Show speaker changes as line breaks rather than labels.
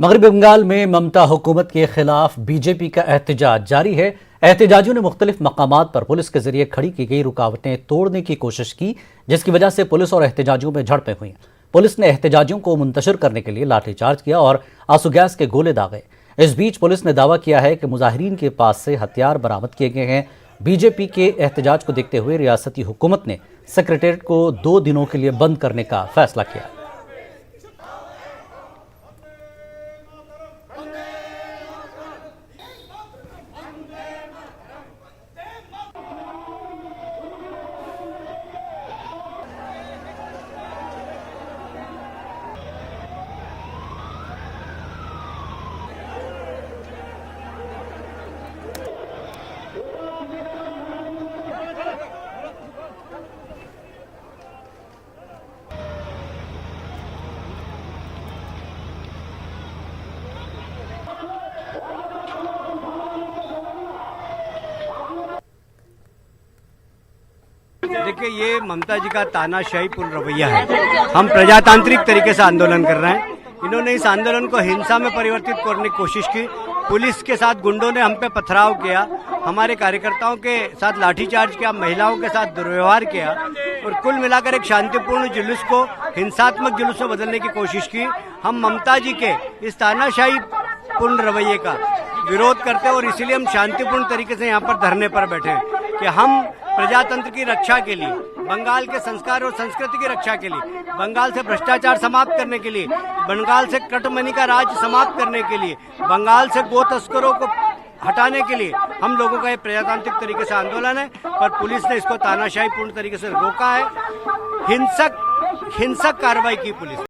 मगरबी बंगाल में ममता हुकूमत के खिलाफ बीजेपी का एहतजाज जारी है। एहतजाजियों ने मुख्तलिफ मकामात पर पुलिस के जरिए खड़ी की गई रुकावटें तोड़ने की कोशिश की, जिसकी वजह से पुलिस और एहतजाजियों में झड़पें हुई। पुलिस ने एहतजाजियों को मुंतशिर करने के लिए लाठीचार्ज किया और आंसू गैस के गोले दागे। इस बीच पुलिस ने दावा किया है कि मुजाहिरीन के पास से हथियार बरामद किए गए हैं। बीजेपी के एहतजाज को देखते हुए रियासती हुकूमत ने सेक्रेटेरिएट को 2 दिनों के लिए बंद करने का फैसला किया।
देखिए, ये ममता जी का तानाशाहीपूर्ण रवैया है। हम प्रजातांत्रिक तरीके से आंदोलन कर रहे हैं। इन्होंने इस आंदोलन को हिंसा में परिवर्तित करने की कोशिश की। पुलिस के साथ गुंडों ने हम पे पथराव किया, हमारे कार्यकर्ताओं के साथ लाठीचार्ज किया, महिलाओं के साथ दुर्व्यवहार किया और कुल मिलाकर एक शांतिपूर्ण जुलूस को हिंसात्मक जुलूस में बदलने की कोशिश की। हम ममता जी के इस तानाशाहीपूर्ण रवैये का विरोध करते हैं और इसीलिए हम शांतिपूर्ण तरीके से यहाँ पर धरने पर बैठे हैं कि हम प्रजातंत्र की रक्षा के लिए, बंगाल के संस्कार और संस्कृति की रक्षा के लिए, बंगाल से भ्रष्टाचार समाप्त करने के लिए, बंगाल से कटमनी का राज समाप्त करने के लिए, बंगाल से गो तस्करों को हटाने के लिए हम लोगों का ये प्रजातांत्रिक तरीके से आंदोलन है। पर पुलिस ने इसको तानाशाहीपूर्ण तरीके से रोका है। हिंसक कार्रवाई की पुलिस।